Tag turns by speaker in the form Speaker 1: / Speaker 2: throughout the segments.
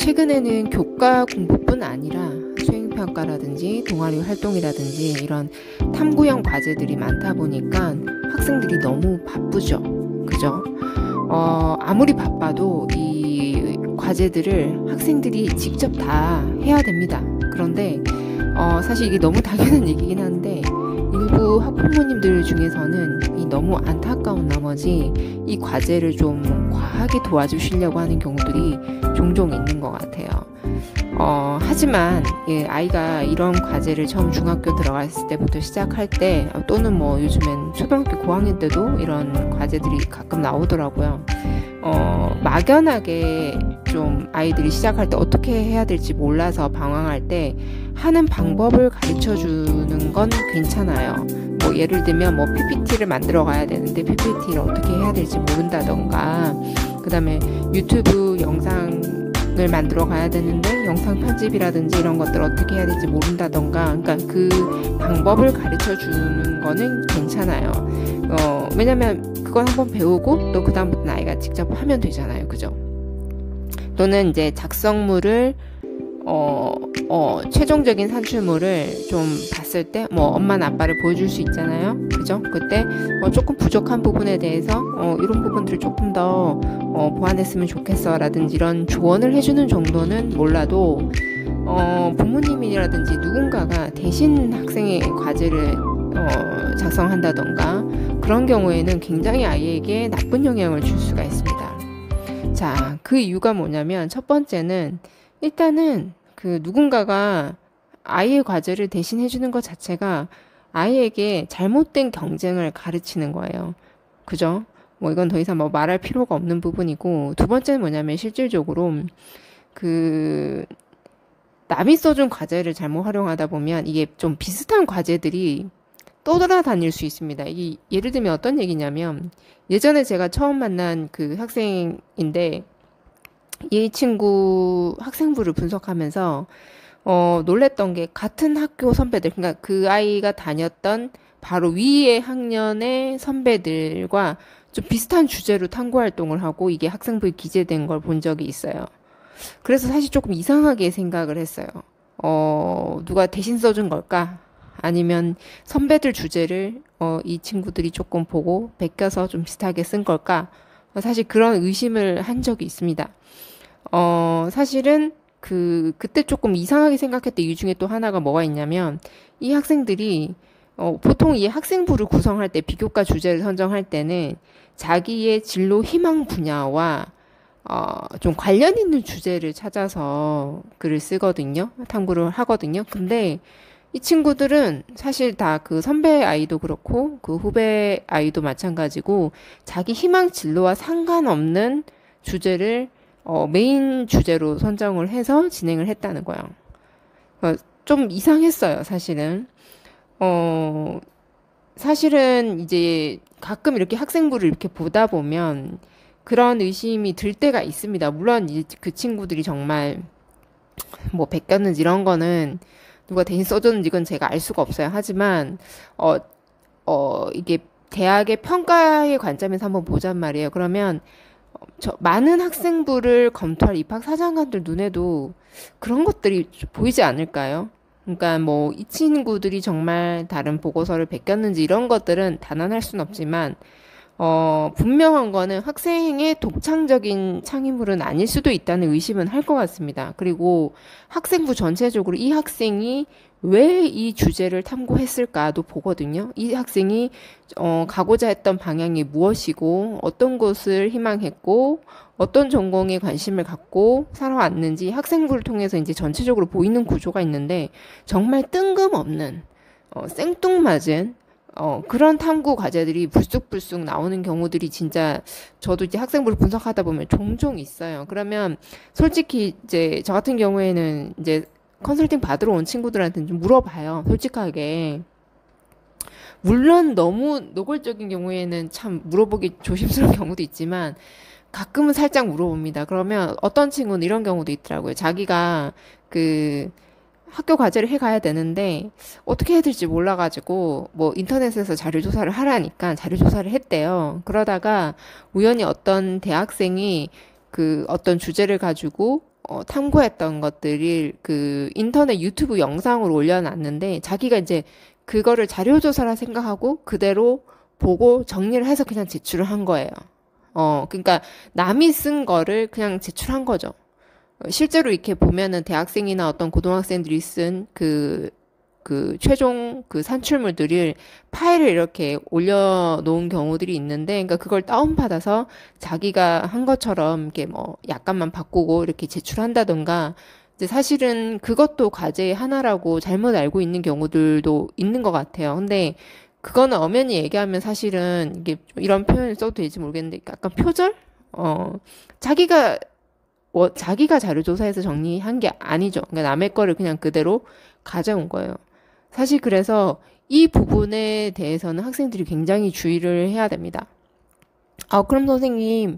Speaker 1: 최근에는 교과 공부뿐 아니라 수행평가라든지 동아리 활동이라든지 이런 탐구형 과제들이 많다 보니까 학생들이 너무 바쁘죠. 그죠? 아무리 바빠도 이 과제들을 학생들이 직접 다 해야 됩니다. 그런데 사실 이게 너무 당연한 얘기긴 한데 일부 학부모님들 중에서는 이 너무 안타까운 나머지 이 과제를 좀 과하게 도와주시려고 하는 경우들이 종종 있는 것 같아요. 하지만 아이가 이런 과제를 처음 중학교 들어갔을 때부터 시작할 때 또는 뭐 요즘엔 초등학교 고학년 때도 이런 과제들이 가끔 나오더라고요. 막연하게 좀 아이들이 시작할 때 어떻게 해야 될지 몰라서 방황할 때 하는 방법을 가르쳐 주는 건 괜찮아요. 뭐 예를 들면 뭐 PPT를 만들어 가야 되는데 PPT를 어떻게 해야 될지 모른다던가, 그 다음에 유튜브 영상을 만들어 가야 되는데 영상 편집이라든지 이런 것들 어떻게 해야 될지 모른다던가, 그러니까 그 방법을 가르쳐 주는 거는 괜찮아요. 왜냐면 그건 한번 배우고 또 그다음부터는 아이가 직접 하면 되잖아요. 그죠? 또는 이제 작성물을 최종적인 산출물을 좀 봤을 때 뭐 엄마나 아빠를 보여줄 수 있잖아요. 그죠? 그때 조금 부족한 부분에 대해서 이런 부분들을 조금 더 보완했으면 좋겠어 라든지 이런 조언을 해주는 정도는 몰라도 부모님이라든지 누군가가 대신 학생의 과제를 작성한다던가 그런 경우에는 굉장히 아이에게 나쁜 영향을 줄 수가 있습니다. 자, 그 이유가 뭐냐면 첫 번째는 일단은 그 누군가가 아이의 과제를 대신 해주는 것 자체가 아이에게 잘못된 경쟁을 가르치는 거예요. 그죠? 뭐 이건 더 이상 뭐 말할 필요가 없는 부분이고, 두 번째는 뭐냐면 실질적으로 그 남이 써준 과제를 잘못 활용하다 보면 이게 좀 비슷한 과제들이 떠돌아다닐 수 있습니다. 이게 예를 들면 어떤 얘기냐면, 예전에 제가 처음 만난 그 학생인데 이 친구 학생부를 분석하면서 놀랬던 게 같은 학교 선배들, 그러니까 그 아이가 다녔던 바로 위의 학년의 선배들과 좀 비슷한 주제로 탐구 활동을 하고 이게 학생부에 기재된 걸 본 적이 있어요. 그래서 사실 조금 이상하게 생각을 했어요. 누가 대신 써준 걸까? 아니면 선배들 주제를 이 친구들이 조금 보고 베껴서 좀 비슷하게 쓴 걸까? 사실 그런 의심을 한 적이 있습니다. 사실은 그때 조금 이상하게 생각했던 이유 중에 또 하나가 뭐가 있냐면, 이 학생들이 보통 이 학생부를 구성할 때 비교과 주제를 선정할 때는 자기의 진로 희망 분야와 좀 관련 있는 주제를 찾아서 글을 쓰거든요. 탐구를 하거든요. 근데 이 친구들은 사실 다 그 선배 아이도 그렇고 그 후배 아이도 마찬가지고 자기 희망 진로와 상관없는 주제를 메인 주제로 선정을 해서 진행을 했다는 거예요. 좀 이상했어요, 사실은. 사실은 이제 가끔 이렇게 학생부를 이렇게 보다 보면 그런 의심이 들 때가 있습니다. 물론 이제 그 친구들이 정말 뭐 베꼈는지 이런 거는 누가 대신 써줬는지 이건 제가 알 수가 없어요. 하지만 이게 대학의 평가의 관점에서 한번 보잔 말이에요. 그러면 많은 학생부를 검토할 입학 사정관들 눈에도 그런 것들이 보이지 않을까요? 그러니까 뭐 이 친구들이 정말 다른 보고서를 베꼈는지 이런 것들은 단언할 수는 없지만 분명한 거는 학생의 독창적인 창의물은 아닐 수도 있다는 의심은 할 것 같습니다. 그리고 학생부 전체적으로 이 학생이 왜 이 주제를 탐구했을까도 보거든요. 이 학생이 가고자 했던 방향이 무엇이고 어떤 것을 희망했고 어떤 전공에 관심을 갖고 살아왔는지 학생부를 통해서 이제 전체적으로 보이는 구조가 있는데, 정말 뜬금없는 생뚱맞은 그런 탐구 과제들이 불쑥불쑥 나오는 경우들이 진짜 저도 이제 학생부를 분석하다 보면 종종 있어요. 그러면 솔직히 이제 저 같은 경우에는 이제 컨설팅 받으러 온 친구들한테는 좀 물어봐요. 솔직하게. 물론 너무 노골적인 경우에는 참 물어보기 조심스러운 경우도 있지만 가끔은 살짝 물어봅니다. 그러면 어떤 친구는 이런 경우도 있더라고요. 자기가 그 학교 과제를 해가야 되는데 어떻게 해야 될지 몰라가지고 뭐 인터넷에서 자료 조사를 하라니까 자료 조사를 했대요. 그러다가 우연히 어떤 대학생이 그 어떤 주제를 가지고 탐구했던 것들을 그 인터넷 유튜브 영상으로 올려놨는데 자기가 이제 그거를 자료조사라 생각하고 그대로 보고 정리를 해서 그냥 제출을 한 거예요. 그러니까 남이 쓴 거를 그냥 제출한 거죠. 실제로 이렇게 보면은 대학생이나 어떤 고등학생들이 쓴 그 최종 그 산출물들을 파일을 이렇게 올려놓은 경우들이 있는데, 그러니까 그걸 다운받아서 자기가 한 것처럼 이렇게 뭐 약간만 바꾸고 이렇게 제출한다던가, 이제 사실은 그것도 과제의 하나라고 잘못 알고 있는 경우들도 있는 것 같아요. 근데 그거는 엄연히 얘기하면 사실은 이게 좀 이런 표현을 써도 될지 모르겠는데 약간 표절? 자기가 자기가 자료조사해서 정리한 게 아니죠. 그러니까 남의 거를 그냥 그대로 가져온 거예요. 사실 그래서 이 부분에 대해서는 학생들이 굉장히 주의를 해야 됩니다. 그럼 선생님,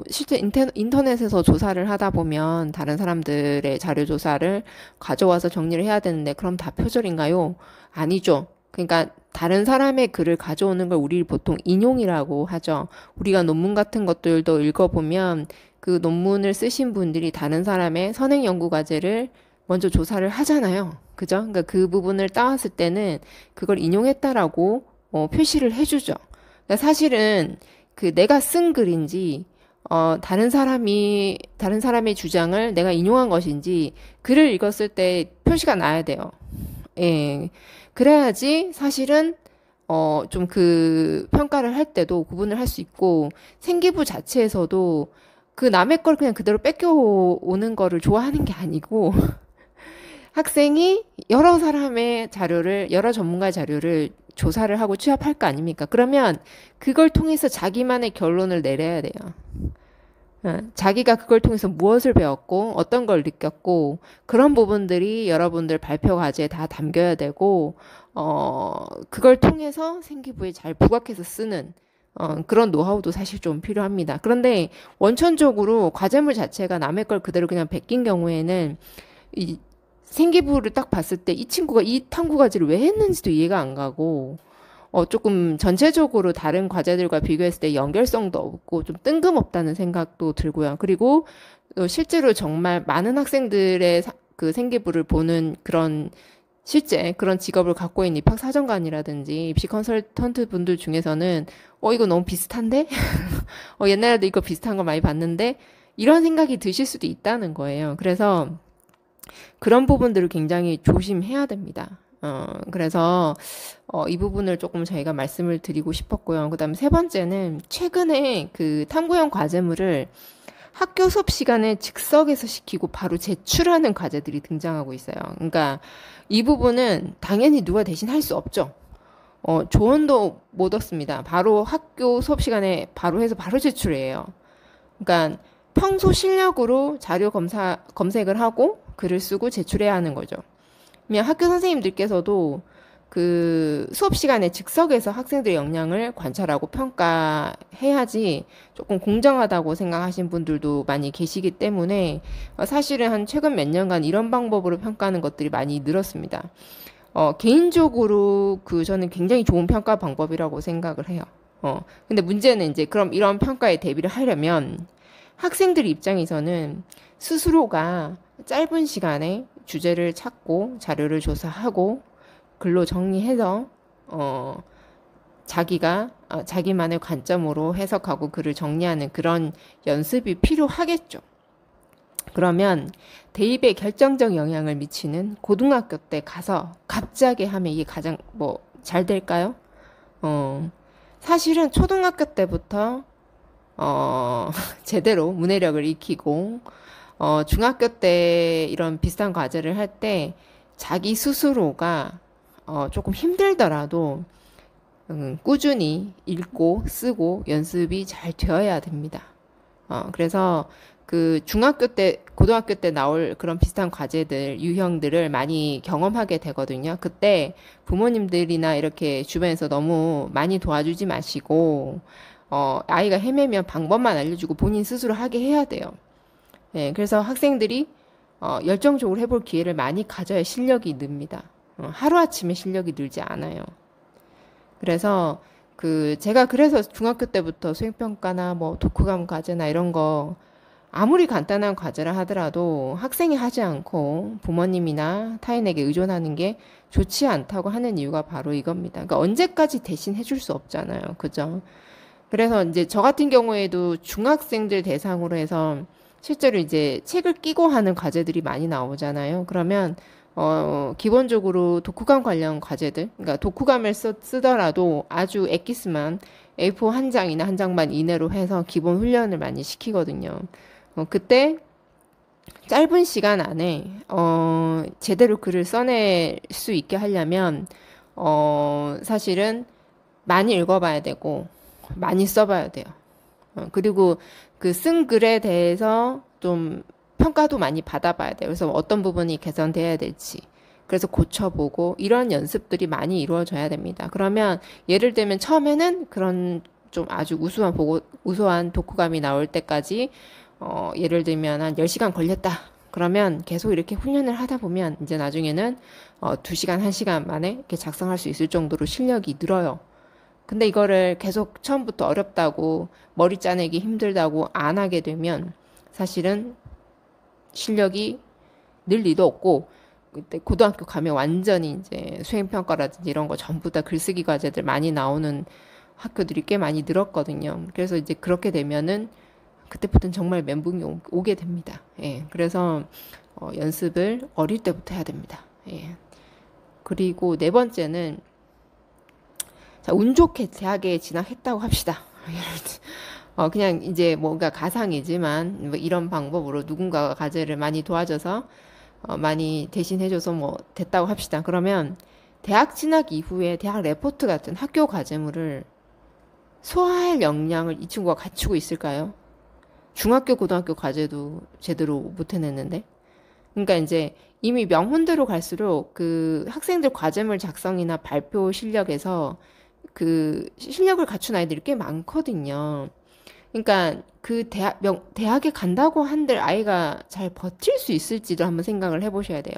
Speaker 1: 실제 인터넷에서 조사를 하다 보면 다른 사람들의 자료 조사를 가져와서 정리를 해야 되는데 그럼 다 표절인가요? 아니죠. 그러니까 다른 사람의 글을 가져오는 걸 우리 보통 인용이라고 하죠. 우리가 논문 같은 것들도 읽어보면 그 논문을 쓰신 분들이 다른 사람의 선행 연구 과제를 먼저 조사를 하잖아요. 그죠? 그러니까 그 부분을 따왔을 때는 그걸 인용했다라고 표시를 해주죠. 그러니까 사실은 그 내가 쓴 글인지 다른 사람의 주장을 내가 인용한 것인지 글을 읽었을 때 표시가 나야 돼요. 예. 그래야지 사실은 좀 그 평가를 할 때도 구분을 할 수 있고 생기부 자체에서도 그 남의 걸 그냥 그대로 뺏겨오는 거를 좋아하는 게 아니고 학생이 여러 사람의 자료를, 여러 전문가의 자료를 조사를 하고 취합할 거 아닙니까? 그러면 그걸 통해서 자기만의 결론을 내려야 돼요. 자기가 그걸 통해서 무엇을 배웠고, 어떤 걸 느꼈고, 그런 부분들이 여러분들 발표 과제에 다 담겨야 되고, 그걸 통해서 생기부에 잘 부각해서 쓰는, 그런 노하우도 사실 좀 필요합니다. 그런데 원천적으로 과제물 자체가 남의 걸 그대로 그냥 베낀 경우에는 이 생기부를 딱 봤을 때 이 친구가 이 탐구 과제를 왜 했는지도 이해가 안 가고, 조금 전체적으로 다른 과제들과 비교했을 때 연결성도 없고 좀 뜬금없다는 생각도 들고요. 그리고 실제로 정말 많은 학생들의 그 생기부를 보는 그런 실제 그런 직업을 갖고 있는 입학사정관이라든지 입시 컨설턴트 분들 중에서는 이거 너무 비슷한데? 옛날에도 이거 비슷한 거 많이 봤는데? 이런 생각이 드실 수도 있다는 거예요. 그래서 그런 부분들을 굉장히 조심해야 됩니다. 그래서 이 부분을 조금 저희가 말씀을 드리고 싶었고요. 그다음에 세 번째는 최근에 그 탐구형 과제물을 학교 수업 시간에 즉석에서 시키고 바로 제출하는 과제들이 등장하고 있어요. 그러니까 이 부분은 당연히 누가 대신 할 수 없죠. 조언도 못 얻습니다. 바로 학교 수업 시간에 바로 해서 바로 제출해요. 그러니까 평소 실력으로 자료 검색을 하고 글을 쓰고 제출해야 하는 거죠. 그러면 학교 선생님들께서도 그 수업 시간에 즉석에서 학생들의 역량을 관찰하고 평가해야지 조금 공정하다고 생각하신 분들도 많이 계시기 때문에 사실은 한 최근 몇 년간 이런 방법으로 평가하는 것들이 많이 늘었습니다. 개인적으로 저는 굉장히 좋은 평가 방법이라고 생각을 해요. 근데 문제는 이제 그럼 이런 평가에 대비를 하려면 학생들 입장에서는 스스로가 짧은 시간에 주제를 찾고 자료를 조사하고 글로 정리해서 자기가 자기만의 관점으로 해석하고 글을 정리하는 그런 연습이 필요하겠죠. 그러면 대입에 결정적 영향을 미치는 고등학교 때 가서 갑자기 하면 이게 가장 잘 될까요? 사실은 초등학교 때부터 제대로 문해력을 익히고 중학교 때 이런 비슷한 과제를 할 때 자기 스스로가 조금 힘들더라도 꾸준히 읽고 쓰고 연습이 잘 되어야 됩니다. 그래서 그 중학교 때, 고등학교 때 나올 그런 비슷한 과제들, 유형들을 많이 경험하게 되거든요. 그때 부모님들이나 이렇게 주변에서 너무 많이 도와주지 마시고 아이가 헤매면 방법만 알려주고 본인 스스로 하게 해야 돼요. 네, 그래서 학생들이 열정적으로 해볼 기회를 많이 가져야 실력이 늡니다. 하루아침에 실력이 늘지 않아요. 그래서 제가 그래서 중학교 때부터 수행평가나 독후감 과제나 이런 거 아무리 간단한 과제를 하더라도 학생이 하지 않고 부모님이나 타인에게 의존하는 게 좋지 않다고 하는 이유가 바로 이겁니다. 그러니까 언제까지 대신 해줄 수 없잖아요. 그죠? 그래서 이제 저 같은 경우에도 중학생들 대상으로 해서 실제로 이제 책을 끼고 하는 과제들이 많이 나오잖아요. 그러면 기본적으로 독후감 관련 과제들, 그러니까 독후감을 쓰더라도 아주 엑기스만 A4 한 장이나 한 장만 이내로 해서 기본 훈련을 많이 시키거든요. 그때 짧은 시간 안에 제대로 글을 써낼 수 있게 하려면 사실은 많이 읽어봐야 되고 많이 써봐야 돼요. 그리고 그 쓴 글에 대해서 좀 평가도 많이 받아봐야 돼요. 그래서 어떤 부분이 개선돼야 될지. 그래서 고쳐보고 이런 연습들이 많이 이루어져야 됩니다. 그러면 예를 들면 처음에는 그런 좀 아주 우수한 독후감이 나올 때까지 예를 들면 한 10시간 걸렸다. 그러면 계속 이렇게 훈련을 하다 보면 이제 나중에는 2시간, 1시간 만에 이렇게 작성할 수 있을 정도로 실력이 늘어요. 근데 이거를 계속 처음부터 어렵다고 머리 짜내기 힘들다고 안 하게 되면 사실은 실력이 늘 리도 없고 그때 고등학교 가면 완전히 이제 수행평가라든지 이런 거 전부 다 글쓰기 과제들 많이 나오는 학교들이 꽤 많이 늘었거든요. 그래서 이제 그렇게 되면은 그때부터는 정말 멘붕이 오게 됩니다. 예. 그래서 연습을 어릴 때부터 해야 됩니다. 예. 그리고 네 번째는 자, 운 좋게 대학에 진학했다고 합시다. 그냥 이제 뭔가 가상이지만 뭐 이런 방법으로 누군가가 과제를 많이 도와줘서 많이 대신해줘서 뭐 됐다고 합시다. 그러면 대학 진학 이후에 대학 레포트 같은 학교 과제물을 소화할 역량을 이 친구가 갖추고 있을까요? 중학교, 고등학교 과제도 제대로 못 해냈는데. 그러니까 이제 이미 명문대로 갈수록 그 학생들 과제물 작성이나 발표 실력에서 그 실력을 갖춘 아이들이 꽤 많거든요. 그러니까 그 대학에 간다고 한들 아이가 잘 버틸 수 있을지도 한번 생각을 해보셔야 돼요.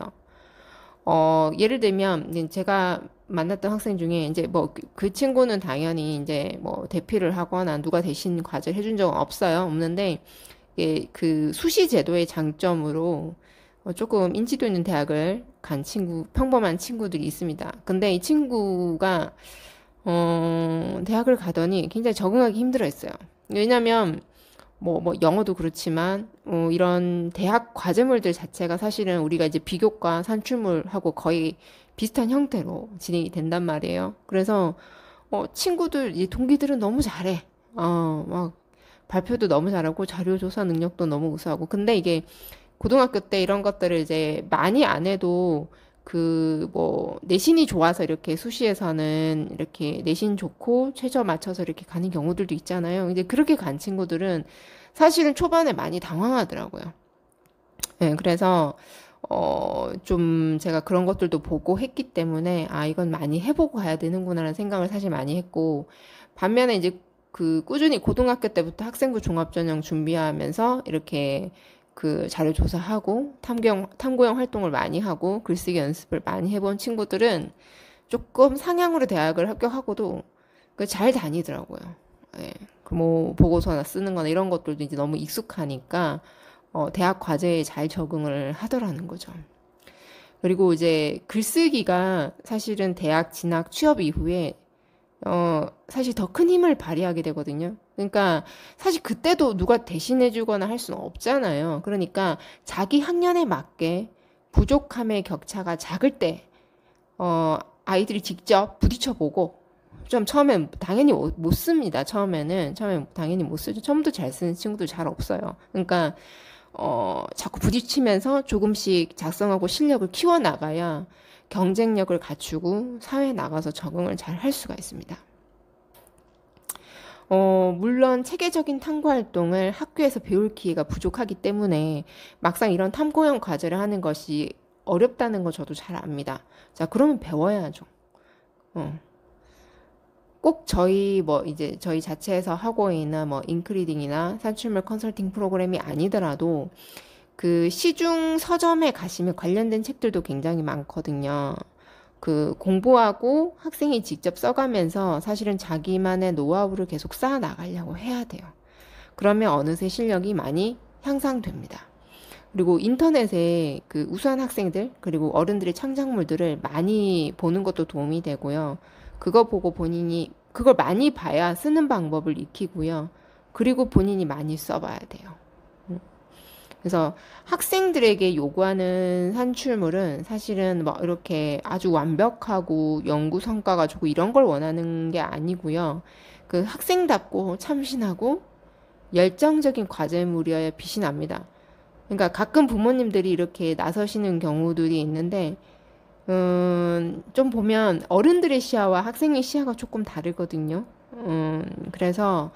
Speaker 1: 예를 들면 제가 만났던 학생 중에 이제 뭐 그 친구는 당연히 이제 뭐 대피를 하거나 누가 대신 과제를 해준 적은 없는데 그 수시 제도의 장점으로 조금 인지도 있는 대학을 간 평범한 친구들이 있습니다. 근데 이 친구가 대학을 가더니 굉장히 적응하기 힘들어했어요. 왜냐면 뭐 영어도 그렇지만 이런 대학 과제물들 자체가 사실은 우리가 이제 비교과 산출물하고 거의 비슷한 형태로 진행이 된단 말이에요. 그래서 친구들 이 동기들은 너무 잘해. 막 발표도 너무 잘하고 자료 조사 능력도 너무 우수하고. 근데 이게 고등학교 때 이런 것들을 이제 많이 안 해도 그 뭐 내신이 좋아서 이렇게 수시에서는 이렇게 내신 좋고 최저 맞춰서 이렇게 가는 경우들도 있잖아요. 이제 그렇게 간 친구들은 사실은 초반에 많이 당황하더라고요. 네, 그래서 좀 제가 그런 것들도 보고 했기 때문에 이건 많이 해보고 가야 되는구나라는 생각을 사실 많이 했고, 반면에 이제 그 꾸준히 고등학교 때부터 학생부 종합전형 준비하면서 이렇게 그 자료 조사하고 탐구형 활동을 많이 하고 글쓰기 연습을 많이 해본 친구들은 조금 상향으로 대학을 합격하고도 잘 다니더라고요. 예. 뭐 보고서나 쓰는 거나 이런 것들도 이제 너무 익숙하니까 대학 과제에 잘 적응을 하더라는 거죠. 그리고 이제 글쓰기가 사실은 대학 진학 취업 이후에 사실 더 큰 힘을 발휘하게 되거든요. 그러니까 사실 그때도 누가 대신해주거나 할 수는 없잖아요. 그러니까 자기 학년에 맞게 부족함의 격차가 작을 때 아이들이 직접 부딪혀보고 좀 처음엔 당연히 못 씁니다. 처음에 당연히 못 쓰죠. 처음부터 잘 쓰는 친구도 잘 없어요. 그러니까 자꾸 부딪히면서 조금씩 작성하고 실력을 키워나가야 경쟁력을 갖추고 사회에 나가서 적응을 잘 할 수가 있습니다. 물론 체계적인 탐구 활동을 학교에서 배울 기회가 부족하기 때문에 막상 이런 탐구형 과제를 하는 것이 어렵다는 거 저도 잘 압니다. 자, 그러면 배워야죠. 꼭 저희 자체에서 하고 있는 뭐 잉크리딩이나 산출물 컨설팅 프로그램이 아니더라도 그 시중 서점에 가시면 관련된 책들도 굉장히 많거든요. 그 공부하고 학생이 직접 써가면서 사실은 자기만의 노하우를 계속 쌓아 나가려고 해야 돼요. 그러면 어느새 실력이 많이 향상됩니다. 그리고 인터넷에 그 우수한 학생들 그리고 어른들의 창작물들을 많이 보는 것도 도움이 되고요. 그거 보고 본인이 그걸 많이 봐야 쓰는 방법을 익히고요. 그리고 본인이 많이 써봐야 돼요. 그래서 학생들에게 요구하는 산출물은 사실은 뭐 이렇게 아주 완벽하고 연구 성과가 좋고 이런 걸 원하는 게 아니고요. 그 학생답고 참신하고 열정적인 과제물이어야 빛이 납니다. 그러니까 가끔 부모님들이 이렇게 나서시는 경우들이 있는데, 좀 보면 어른들의 시야와 학생의 시야가 조금 다르거든요. 그래서,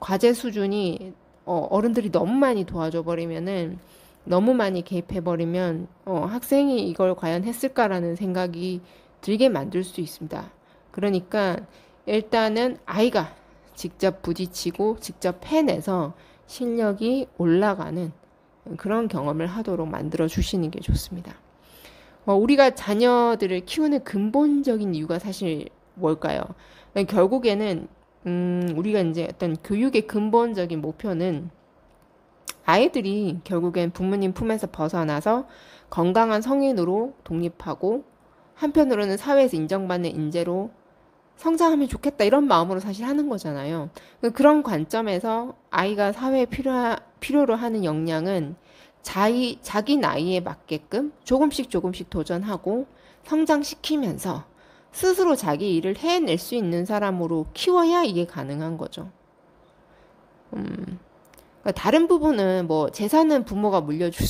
Speaker 1: 과제 수준이, 어른들이 너무 많이 도와줘 버리면은, 너무 많이 개입해 버리면, 학생이 이걸 과연 했을까라는 생각이 들게 만들 수 있습니다. 그러니까, 일단은 아이가 직접 부딪히고 직접 해내서 실력이 올라가는 그런 경험을 하도록 만들어 주시는 게 좋습니다. 우리가 자녀들을 키우는 근본적인 이유가 사실 뭘까요? 결국에는 우리가 이제 어떤 교육의 근본적인 목표는 아이들이 결국엔 부모님 품에서 벗어나서 건강한 성인으로 독립하고 한편으로는 사회에서 인정받는 인재로 성장하면 좋겠다 이런 마음으로 사실 하는 거잖아요. 그런 관점에서 아이가 사회에 필요로 하는 역량은 자기 나이에 맞게끔 조금씩 도전하고 성장시키면서 스스로 자기 일을 해낼 수 있는 사람으로 키워야 이게 가능한 거죠. 그러니까 다른 부분은 뭐 재산은 부모가 물려줄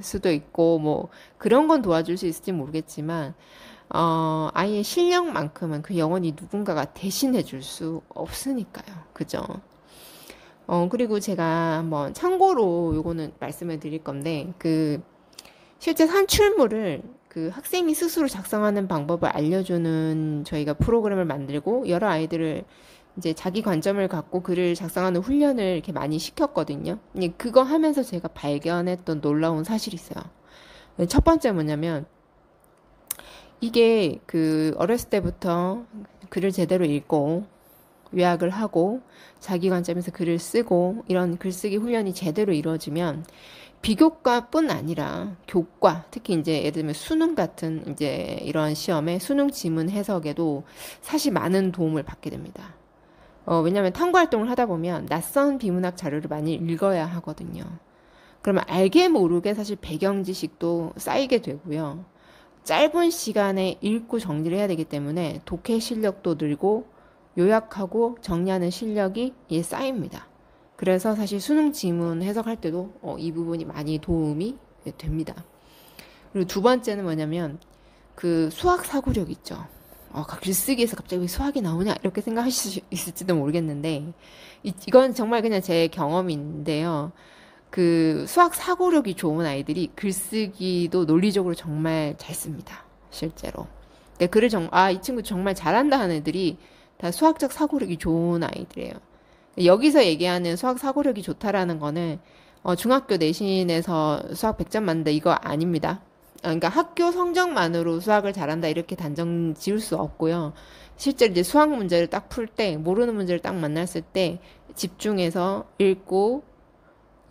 Speaker 1: 수도 있고 뭐 그런 건 도와줄 수 있을지 모르겠지만 아이의 실력만큼은 그 영원히 누군가가 대신해 줄 수 없으니까요. 그죠? 그리고 제가 한번 참고로 요거는 말씀을 드릴 건데, 실제 산출물을 그 학생이 스스로 작성하는 방법을 알려주는 저희가 프로그램을 만들고, 여러 아이들을 이제 자기 관점을 갖고 글을 작성하는 훈련을 이렇게 많이 시켰거든요. 그거 하면서 제가 발견했던 놀라운 사실이 있어요. 첫 번째 뭐냐면, 이게 어렸을 때부터 글을 제대로 읽고 요약을 하고 자기 관점에서 글을 쓰고 이런 글쓰기 훈련이 제대로 이루어지면 비교과뿐 아니라 교과, 특히 이제 예를 들면 수능 같은 이제 이런 시험에 수능 지문 해석에도 사실 많은 도움을 받게 됩니다. 왜냐하면 탐구 활동을 하다 보면 낯선 비문학 자료를 많이 읽어야 하거든요. 그러면 알게 모르게 사실 배경 지식도 쌓이게 되고요. 짧은 시간에 읽고 정리를 해야 되기 때문에 독해 실력도 늘고 요약하고 정리하는 실력이 쌓입니다. 그래서 사실 수능 지문 해석할 때도 이 부분이 많이 도움이 됩니다. 그리고 두 번째는 뭐냐면 수학 사고력 있죠. 글쓰기에서 갑자기 왜 수학이 나오냐 이렇게 생각하실 수 있을지도 모르겠는데 이건 정말 그냥 제 경험인데요. 수학 사고력이 좋은 아이들이 글쓰기도 논리적으로 정말 잘 씁니다. 실제로. 글을 이 친구 정말 잘한다 하는 애들이 다 수학적 사고력이 좋은 아이들이에요. 여기서 얘기하는 수학 사고력이 좋다라는 거는 중학교 내신에서 수학 100점 맞는다 이거 아닙니다. 그러니까 학교 성적만으로 수학을 잘한다 이렇게 단정 지을 수 없고요. 실제로 이제 수학 문제를 딱 풀 때 모르는 문제를 딱 만났을 때 집중해서 읽고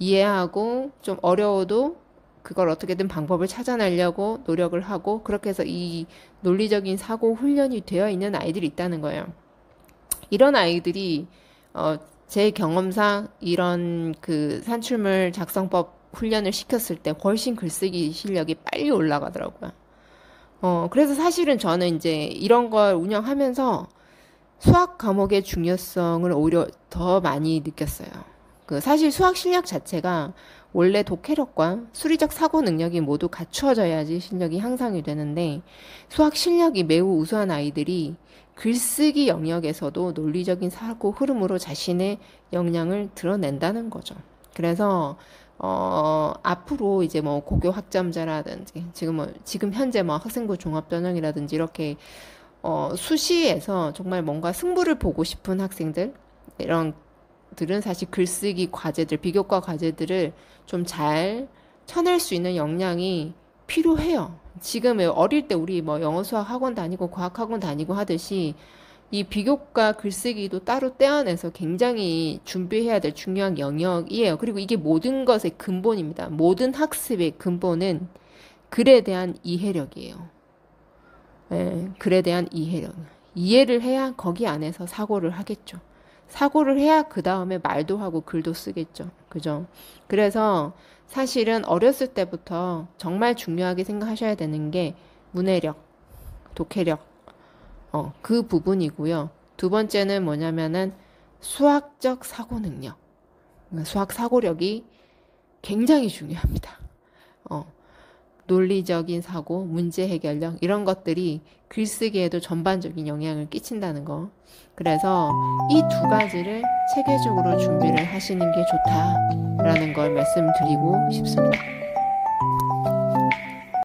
Speaker 1: 이해하고 좀 어려워도 그걸 어떻게든 방법을 찾아내려고 노력을 하고 그렇게 해서 이 논리적인 사고 훈련이 되어 있는 아이들이 있다는 거예요. 이런 아이들이 제 경험상 이런 산출물 작성법 훈련을 시켰을 때 훨씬 글쓰기 실력이 빨리 올라가더라고요. 그래서 사실은 저는 이제 이런 걸 운영하면서 수학 과목의 중요성을 오히려 더 많이 느꼈어요. 사실 수학 실력 자체가 원래 독해력과 수리적 사고 능력이 모두 갖추어져야지 실력이 향상이 되는데 수학 실력이 매우 우수한 아이들이 글쓰기 영역에서도 논리적인 사고 흐름으로 자신의 역량을 드러낸다는 거죠. 그래서 앞으로 이제 뭐 고교 학점제라든지 지금 현재 뭐 학생부 종합전형이라든지 이렇게 수시에서 정말 뭔가 승부를 보고 싶은 학생들 이런 들은 사실 글쓰기 과제들, 비교과 과제들을 좀 잘 쳐낼 수 있는 역량이 필요해요. 지금 어릴 때 우리 뭐 영어 수학 학원 다니고 과학 학원 다니고 하듯이 이 비교과 글쓰기도 따로 떼어내서 굉장히 준비해야 될 중요한 영역이에요. 그리고 이게 모든 것의 근본입니다. 모든 학습의 근본은 글에 대한 이해력이에요. 예, 글에 대한 이해력. 이해를 해야 거기 안에서 사고를 하겠죠. 사고를 해야 그 다음에 말도 하고 글도 쓰겠죠. 그죠? 그래서 사실은 어렸을 때부터 정말 중요하게 생각하셔야 되는 게 문해력, 독해력, 그 부분이고요. 두 번째는 뭐냐면은 수학적 사고 능력. 수학 사고력이 굉장히 중요합니다. 어, 논리적인 사고, 문제 해결력, 이런 것들이 글쓰기에도 전반적인 영향을 끼친다는 거. 그래서 이 두 가지를 체계적으로 준비를 하시는 게 좋다라는 걸 말씀드리고 싶습니다.